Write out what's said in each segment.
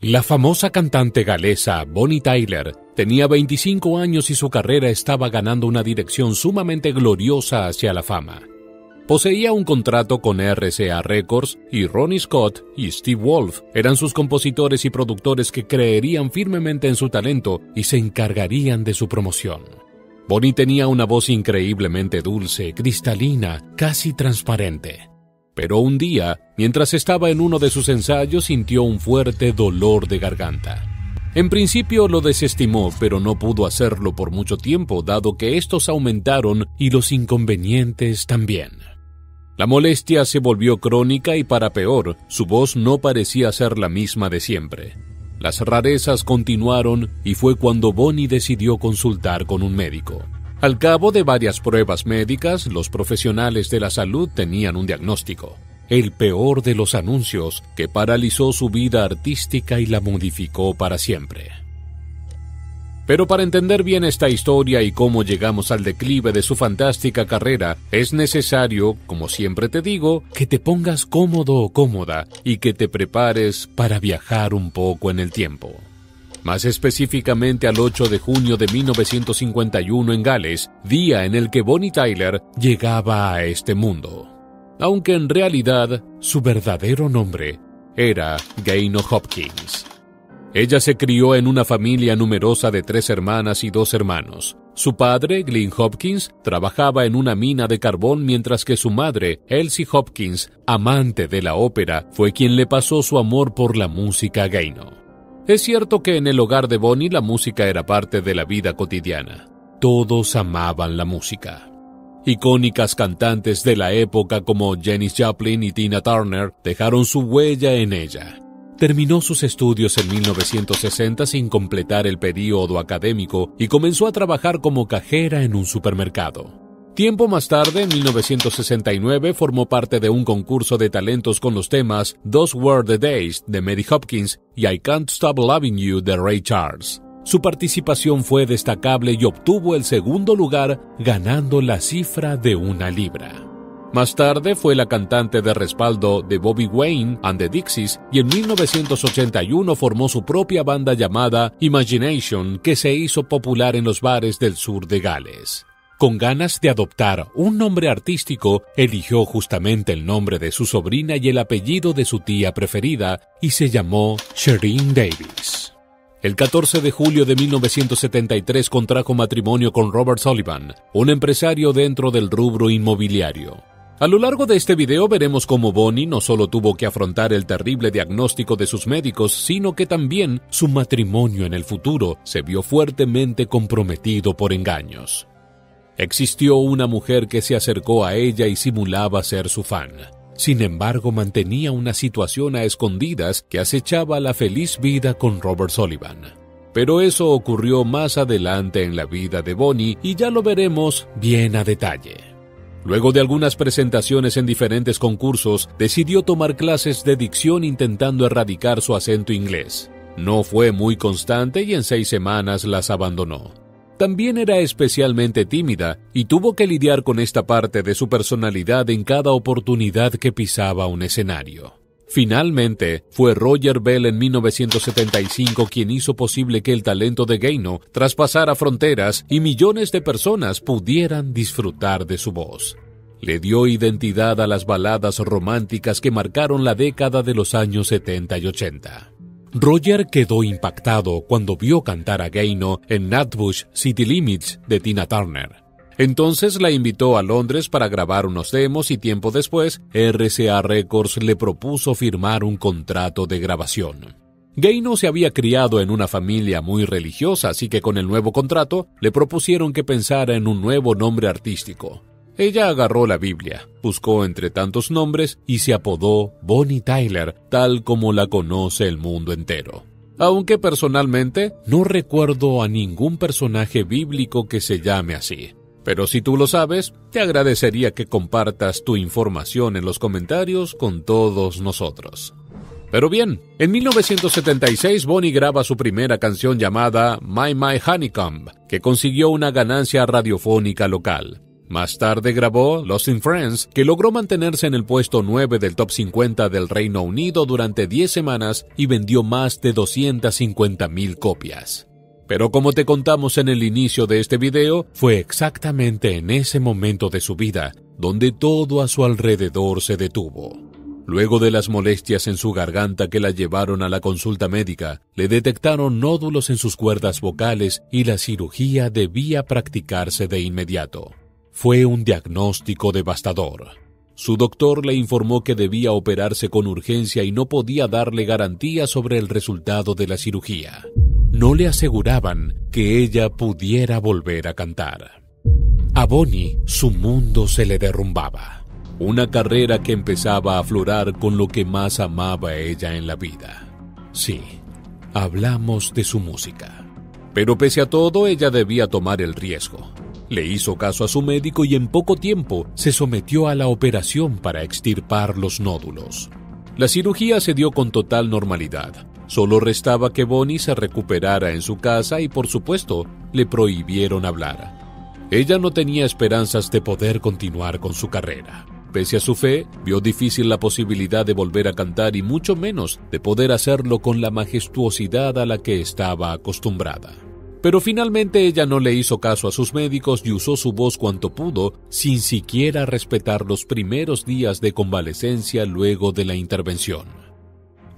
La famosa cantante galesa Bonnie Tyler tenía 25 años y su carrera estaba ganando una dirección sumamente gloriosa hacia la fama. Poseía un contrato con RCA Records y Ronnie Scott y Steve Wolf eran sus compositores y productores que creerían firmemente en su talento y se encargarían de su promoción. Bonnie tenía una voz increíblemente dulce, cristalina, casi transparente. Pero un día, mientras estaba en uno de sus ensayos, sintió un fuerte dolor de garganta. En principio lo desestimó, pero no pudo hacerlo por mucho tiempo, dado que estos aumentaron y los inconvenientes también. La molestia se volvió crónica y para peor, su voz no parecía ser la misma de siempre. Las rarezas continuaron y fue cuando Bonnie decidió consultar con un médico. Al cabo de varias pruebas médicas, los profesionales de la salud tenían un diagnóstico: el peor de los anuncios, que paralizó su vida artística y la modificó para siempre. Pero para entender bien esta historia y cómo llegamos al declive de su fantástica carrera, es necesario, como siempre te digo, que te pongas cómodo o cómoda y que te prepares para viajar un poco en el tiempo. Más específicamente al 8 de junio de 1951 en Gales, día en el que Bonnie Tyler llegaba a este mundo. Aunque en realidad su verdadero nombre era Gaynor Hopkins. Ella se crió en una familia numerosa de 3 hermanas y 2 hermanos. Su padre, Glyn Hopkins, trabajaba en una mina de carbón, mientras que su madre, Elsie Hopkins, amante de la ópera, fue quien le pasó su amor por la música a Gaynor. Es cierto que en el hogar de Bonnie la música era parte de la vida cotidiana. Todos amaban la música. Icónicas cantantes de la época como Janis Joplin y Tina Turner dejaron su huella en ella. Terminó sus estudios en 1960 sin completar el período académico y comenzó a trabajar como cajera en un supermercado. Tiempo más tarde, en 1969, formó parte de un concurso de talentos con los temas Those Were the Days de Mary Hopkins y I Can't Stop Loving You de Ray Charles. Su participación fue destacable y obtuvo el segundo lugar, ganando la cifra de 1 libra. Más tarde fue la cantante de respaldo de Bobby Wayne and the Dixies y en 1981 formó su propia banda llamada Imagination, que se hizo popular en los bares del sur de Gales. Con ganas de adoptar un nombre artístico, eligió justamente el nombre de su sobrina y el apellido de su tía preferida y se llamó Shereen Davis. El 14 de julio de 1973 contrajo matrimonio con Robert Sullivan, un empresario dentro del rubro inmobiliario. A lo largo de este video veremos cómo Bonnie no solo tuvo que afrontar el terrible diagnóstico de sus médicos, sino que también su matrimonio en el futuro se vio fuertemente comprometido por engaños. Existió una mujer que se acercó a ella y simulaba ser su fan. Sin embargo, mantenía una situación a escondidas que acechaba la feliz vida con Robert Sullivan. Pero eso ocurrió más adelante en la vida de Bonnie y ya lo veremos bien a detalle. Luego de algunas presentaciones en diferentes concursos, decidió tomar clases de dicción intentando erradicar su acento inglés. No fue muy constante y en 6 semanas las abandonó. También era especialmente tímida y tuvo que lidiar con esta parte de su personalidad en cada oportunidad que pisaba un escenario. Finalmente, fue Roger Bell en 1975 quien hizo posible que el talento de Gaynor traspasara fronteras y millones de personas pudieran disfrutar de su voz. Le dio identidad a las baladas románticas que marcaron la década de los años 70 y 80. Roger quedó impactado cuando vio cantar a Gaynor en Nutbush City Limits de Tina Turner. Entonces la invitó a Londres para grabar unos demos y tiempo después, RCA Records le propuso firmar un contrato de grabación. Gaynor se había criado en una familia muy religiosa, así que con el nuevo contrato le propusieron que pensara en un nuevo nombre artístico. Ella agarró la Biblia, buscó entre tantos nombres y se apodó Bonnie Tyler, tal como la conoce el mundo entero. Aunque personalmente no recuerdo a ningún personaje bíblico que se llame así. Pero si tú lo sabes, te agradecería que compartas tu información en los comentarios con todos nosotros. Pero bien, en 1976 Bonnie graba su primera canción llamada My My Honeycomb, que consiguió una ganancia radiofónica local. Más tarde grabó Lost in Friends, que logró mantenerse en el puesto 9 del top 50 del Reino Unido durante 10 semanas y vendió más de 250,000 copias. Pero como te contamos en el inicio de este video, fue exactamente en ese momento de su vida donde todo a su alrededor se detuvo. Luego de las molestias en su garganta que la llevaron a la consulta médica, le detectaron nódulos en sus cuerdas vocales y la cirugía debía practicarse de inmediato. Fue un diagnóstico devastador. Su doctor le informó que debía operarse con urgencia y no podía darle garantía sobre el resultado de la cirugía. No le aseguraban que ella pudiera volver a cantar. A Bonnie, su mundo se le derrumbaba. Una carrera que empezaba a aflorar con lo que más amaba ella en la vida. Sí, hablamos de su música. Pero pese a todo, ella debía tomar el riesgo. Le hizo caso a su médico y en poco tiempo se sometió a la operación para extirpar los nódulos. La cirugía se dio con total normalidad. Solo restaba que Bonnie se recuperara en su casa y, por supuesto, le prohibieron hablar. Ella no tenía esperanzas de poder continuar con su carrera. Pese a su fe, vio difícil la posibilidad de volver a cantar y mucho menos de poder hacerlo con la majestuosidad a la que estaba acostumbrada. Pero finalmente ella no le hizo caso a sus médicos y usó su voz cuanto pudo, sin siquiera respetar los primeros días de convalecencia luego de la intervención.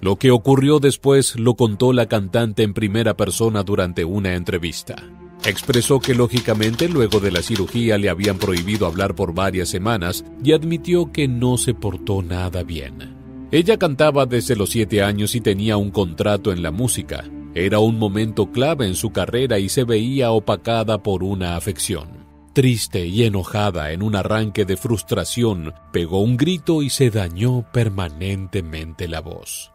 Lo que ocurrió después lo contó la cantante en primera persona durante una entrevista. Expresó que lógicamente luego de la cirugía le habían prohibido hablar por varias semanas y admitió que no se portó nada bien. Ella cantaba desde los 7 años y tenía un contrato en la música. Era un momento clave en su carrera y se veía opacada por una afección. Triste y enojada en un arranque de frustración, pegó un grito y se dañó permanentemente la voz.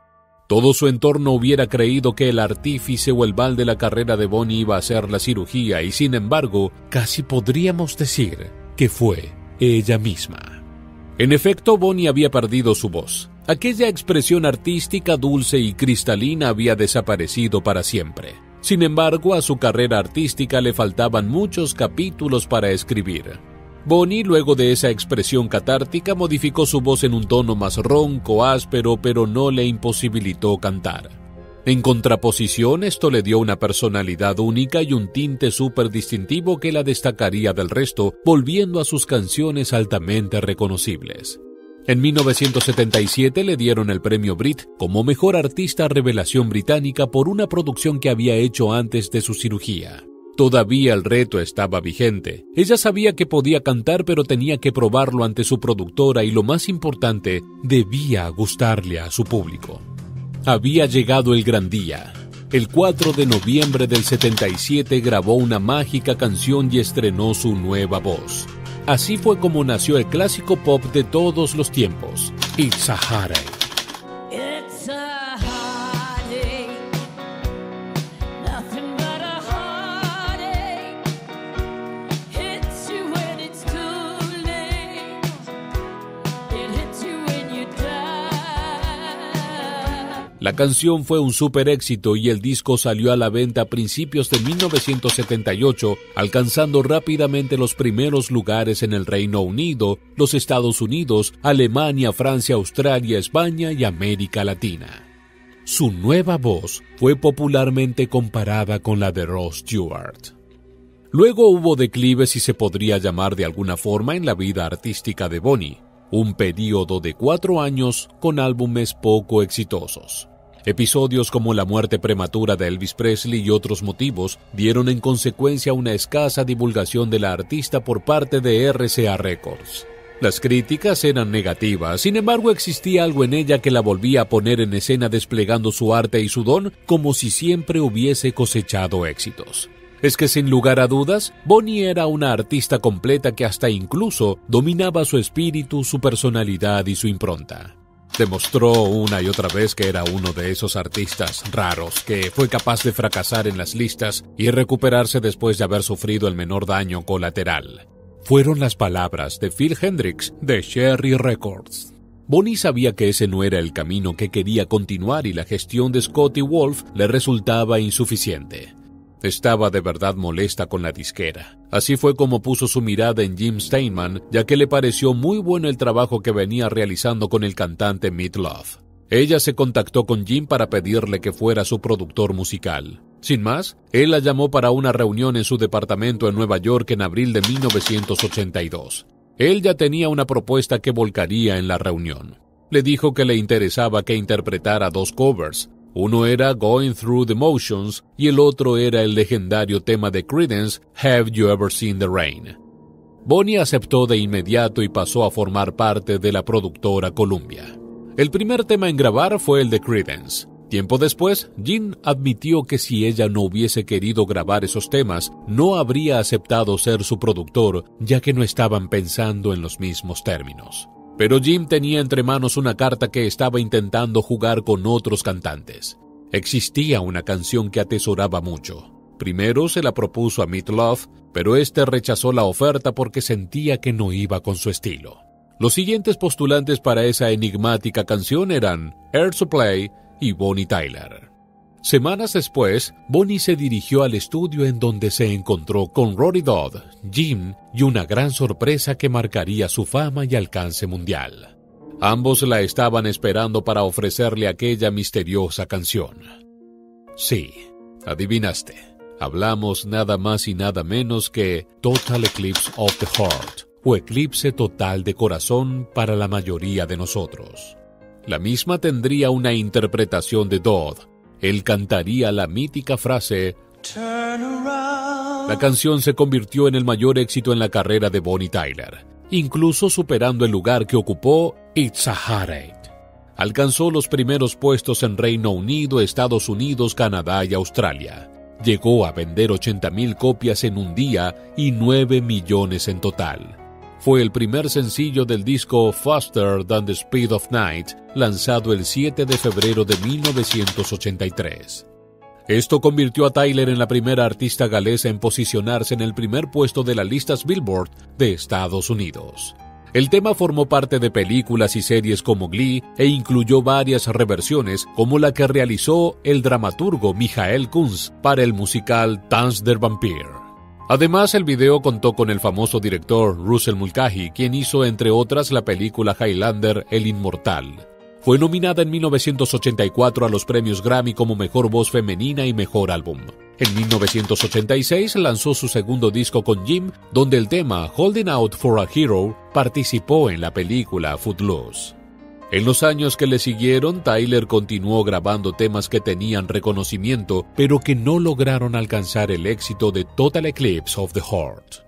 Todo su entorno hubiera creído que el artífice o el mal de la carrera de Bonnie iba a ser la cirugía y, sin embargo, casi podríamos decir que fue ella misma. En efecto, Bonnie había perdido su voz. Aquella expresión artística dulce y cristalina había desaparecido para siempre. Sin embargo, a su carrera artística le faltaban muchos capítulos para escribir. Bonnie, luego de esa expresión catártica, modificó su voz en un tono más ronco, áspero, pero no le imposibilitó cantar. En contraposición, esto le dio una personalidad única y un tinte súper distintivo que la destacaría del resto, volviendo a sus canciones altamente reconocibles. En 1977 le dieron el premio Brit como Mejor Artista Revelación Británica por una producción que había hecho antes de su cirugía. Todavía el reto estaba vigente. Ella sabía que podía cantar, pero tenía que probarlo ante su productora y, lo más importante, debía gustarle a su público. Había llegado el gran día. El 4 de noviembre del 77 grabó una mágica canción y estrenó su nueva voz. Así fue como nació el clásico pop de todos los tiempos, It's a Heartache. It's a heartache, nothing but a heartache. Hits you when it's too late. It hits you when you die. La canción fue un súper éxito y el disco salió a la venta a principios de 1978, alcanzando rápidamente los primeros lugares en el Reino Unido, los Estados Unidos, Alemania, Francia, Australia, España y América Latina. Su nueva voz fue popularmente comparada con la de Rod Stewart. Luego hubo declives, si se podría llamar de alguna forma, en la vida artística de Bonnie, un período de 4 años con álbumes poco exitosos. Episodios como la muerte prematura de Elvis Presley y otros motivos dieron en consecuencia una escasa divulgación de la artista por parte de RCA Records. Las críticas eran negativas, sin embargo existía algo en ella que la volvía a poner en escena desplegando su arte y su don como si siempre hubiese cosechado éxitos. Es que sin lugar a dudas, Bonnie era una artista completa que hasta incluso dominaba su espíritu, su personalidad y su impronta. Demostró una y otra vez que era uno de esos artistas raros que fue capaz de fracasar en las listas y recuperarse después de haber sufrido el menor daño colateral. Fueron las palabras de Phil Hendrix de Cherry Records. Bonnie sabía que ese no era el camino que quería continuar y la gestión de Scotty Wolf le resultaba insuficiente. Estaba de verdad molesta con la disquera. Así fue como puso su mirada en Jim Steinman, ya que le pareció muy bueno el trabajo que venía realizando con el cantante Meat Loaf. Ella se contactó con Jim para pedirle que fuera su productor musical. Sin más, él la llamó para una reunión en su departamento en Nueva York en abril de 1982. Él ya tenía una propuesta que volcaría en la reunión. Le dijo que le interesaba que interpretara 2 covers. Uno era Going Through the Motions y el otro era el legendario tema de Creedence, Have You Ever Seen the Rain. Bonnie aceptó de inmediato y pasó a formar parte de la productora Columbia. El primer tema en grabar fue el de Creedence. Tiempo después, Jim admitió que si ella no hubiese querido grabar esos temas, no habría aceptado ser su productor, ya que no estaban pensando en los mismos términos. Pero Jim tenía entre manos una carta que estaba intentando jugar con otros cantantes. Existía una canción que atesoraba mucho. Primero se la propuso a Meat Loaf, pero este rechazó la oferta porque sentía que no iba con su estilo. Los siguientes postulantes para esa enigmática canción eran Air Supply y Bonnie Tyler. Semanas después, Bonnie se dirigió al estudio en donde se encontró con Rory Dodd, Jim y una gran sorpresa que marcaría su fama y alcance mundial. Ambos la estaban esperando para ofrecerle aquella misteriosa canción. Sí, adivinaste. Hablamos nada más y nada menos que Total Eclipse of the Heart, o eclipse total de corazón para la mayoría de nosotros. La misma tendría una interpretación de Dodd. Él cantaría la mítica frase Turn around. La canción se convirtió en el mayor éxito en la carrera de Bonnie Tyler, incluso superando el lugar que ocupó It's a Heartache. Alcanzó los primeros puestos en Reino Unido, Estados Unidos, Canadá y Australia. Llegó a vender 80,000 copias en un día y 9 millones en total. Fue el primer sencillo del disco Faster Than the Speed of Night, lanzado el 7 de febrero de 1983. Esto convirtió a Tyler en la primera artista galesa en posicionarse en el primer puesto de las listas Billboard de Estados Unidos. El tema formó parte de películas y series como Glee e incluyó varias reversiones, como la que realizó el dramaturgo Michael Kunz para el musical Dance der Vampire. Además, el video contó con el famoso director Russell Mulcahy, quien hizo entre otras la película Highlander El Inmortal. Fue nominada en 1984 a los premios Grammy como Mejor Voz Femenina y Mejor Álbum. En 1986 lanzó su segundo disco con Jim, donde el tema Holding Out for a Hero participó en la película Footloose. En los años que le siguieron, Tyler continuó grabando temas que tenían reconocimiento, pero que no lograron alcanzar el éxito de Total Eclipse of the Heart.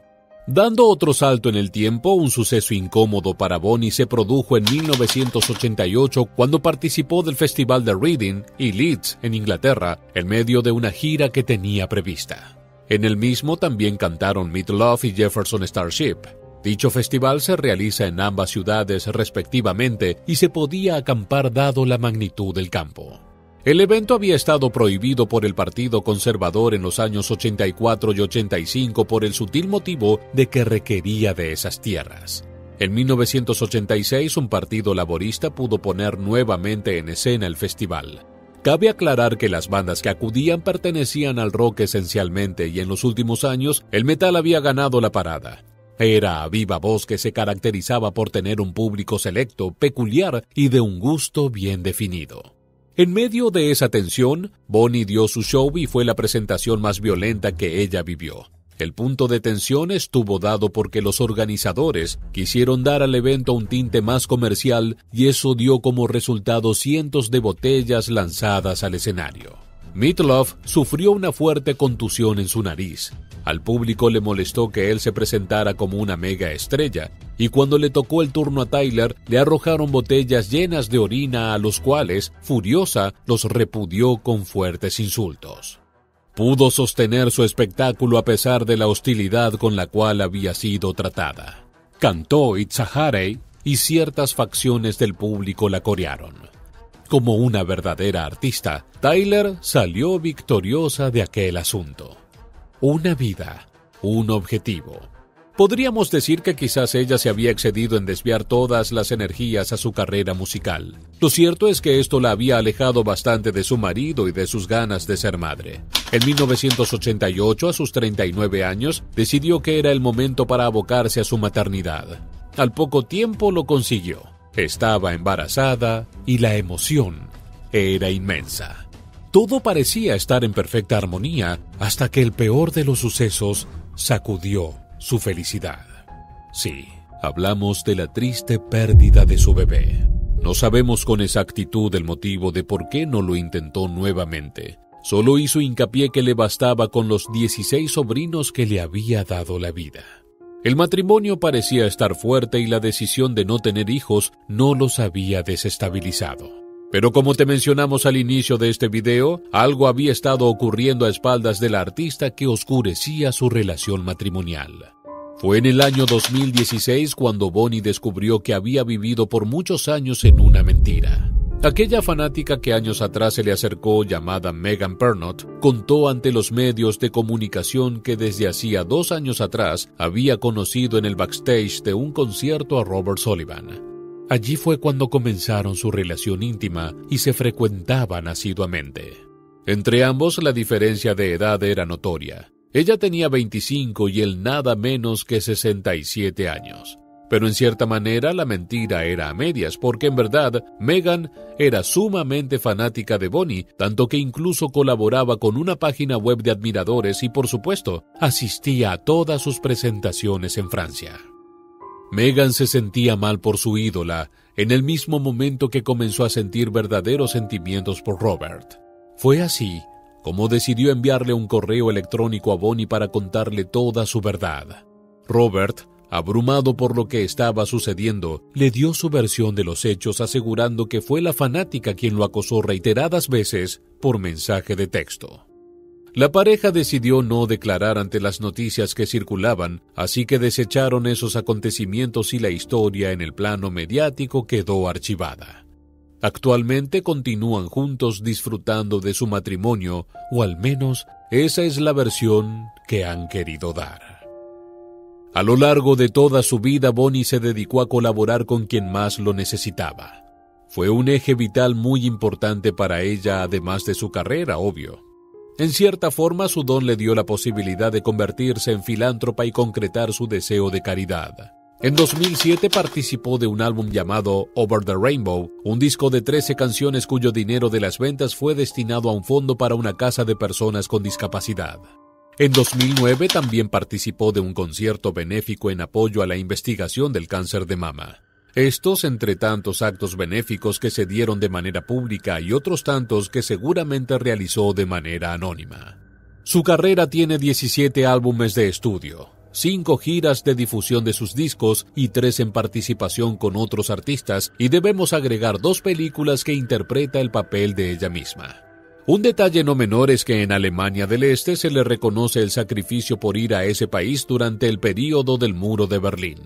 Dando otro salto en el tiempo, un suceso incómodo para Bonnie se produjo en 1988 cuando participó del Festival de Reading y Leeds en Inglaterra, en medio de una gira que tenía prevista. En el mismo también cantaron Meat Loaf y Jefferson Starship. Dicho festival se realiza en ambas ciudades respectivamente y se podía acampar dado la magnitud del campo. El evento había estado prohibido por el Partido Conservador en los años 84 y 85 por el sutil motivo de que requería de esas tierras. En 1986 un partido laborista pudo poner nuevamente en escena el festival. Cabe aclarar que las bandas que acudían pertenecían al rock esencialmente y en los últimos años el metal había ganado la parada. Era a viva voz que se caracterizaba por tener un público selecto, peculiar y de un gusto bien definido. En medio de esa tensión, Bonnie dio su show y fue la presentación más violenta que ella vivió. El punto de tensión estuvo dado porque los organizadores quisieron dar al evento un tinte más comercial y eso dio como resultado cientos de botellas lanzadas al escenario. Meat Loaf sufrió una fuerte contusión en su nariz. Al público le molestó que él se presentara como una mega estrella, y cuando le tocó el turno a Tyler, le arrojaron botellas llenas de orina a los cuales, furiosa, los repudió con fuertes insultos. Pudo sostener su espectáculo a pesar de la hostilidad con la cual había sido tratada. Cantó It's a Heartache y ciertas facciones del público la corearon. Como una verdadera artista, Tyler salió victoriosa de aquel asunto. Una vida, un objetivo. Podríamos decir que quizás ella se había excedido en desviar todas las energías a su carrera musical. Lo cierto es que esto la había alejado bastante de su marido y de sus ganas de ser madre. En 1988, a sus 39 años, decidió que era el momento para abocarse a su maternidad. Al poco tiempo lo consiguió. Estaba embarazada y la emoción era inmensa. Todo parecía estar en perfecta armonía hasta que el peor de los sucesos sacudió su felicidad. Sí, hablamos de la triste pérdida de su bebé. No sabemos con exactitud el motivo de por qué no lo intentó nuevamente. Solo hizo hincapié que le bastaba con los 16 sobrinos que le había dado la vida. El matrimonio parecía estar fuerte y la decisión de no tener hijos no los había desestabilizado. Pero como te mencionamos al inicio de este video, algo había estado ocurriendo a espaldas de la artista que oscurecía su relación matrimonial. Fue en el año 2016 cuando Bonnie descubrió que había vivido por muchos años en una mentira. Aquella fanática que años atrás se le acercó, llamada Megan Pernot, contó ante los medios de comunicación que desde hacía 2 años atrás había conocido en el backstage de un concierto a Robert Sullivan. Allí fue cuando comenzaron su relación íntima y se frecuentaban asiduamente. Entre ambos la diferencia de edad era notoria. Ella tenía 25 y él nada menos que 67 años. Pero en cierta manera la mentira era a medias, porque en verdad Megan era sumamente fanática de Bonnie, tanto que incluso colaboraba con una página web de admiradores y por supuesto asistía a todas sus presentaciones en Francia. Megan se sentía mal por su ídola en el mismo momento que comenzó a sentir verdaderos sentimientos por Robert. Fue así como decidió enviarle un correo electrónico a Bonnie para contarle toda su verdad. Robert, abrumado por lo que estaba sucediendo, le dio su versión de los hechos, asegurando que fue la fanática quien lo acosó reiteradas veces por mensaje de texto. La pareja decidió no declarar ante las noticias que circulaban, así que desecharon esos acontecimientos y la historia en el plano mediático quedó archivada. Actualmente continúan juntos disfrutando de su matrimonio, o al menos esa es la versión que han querido dar. A lo largo de toda su vida, Bonnie se dedicó a colaborar con quien más lo necesitaba. Fue un eje vital muy importante para ella, además de su carrera, obvio. En cierta forma, su don le dio la posibilidad de convertirse en filántropa y concretar su deseo de caridad. En 2007 participó de un álbum llamado Over the Rainbow, un disco de 13 canciones cuyo dinero de las ventas fue destinado a un fondo para una casa de personas con discapacidad. En 2009 también participó de un concierto benéfico en apoyo a la investigación del cáncer de mama. Estos entre tantos actos benéficos que se dieron de manera pública y otros tantos que seguramente realizó de manera anónima. Su carrera tiene 17 álbumes de estudio, 5 giras de difusión de sus discos y 3 en participación con otros artistas, y debemos agregar 2 películas que interpreta el papel de ella misma. Un detalle no menor es que en Alemania del Este se le reconoce el sacrificio por ir a ese país durante el período del Muro de Berlín.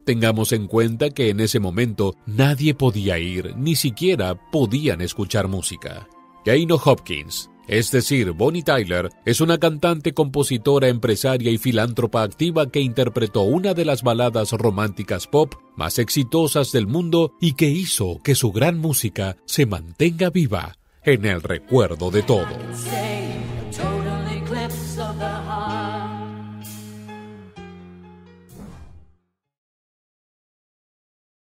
Tengamos en cuenta que en ese momento nadie podía ir, ni siquiera podían escuchar música. Gaino Hopkins, es decir, Bonnie Tyler, es una cantante, compositora, empresaria y filántropa activa que interpretó una de las baladas románticas pop más exitosas del mundo y que hizo que su gran música se mantenga viva en el recuerdo de todos.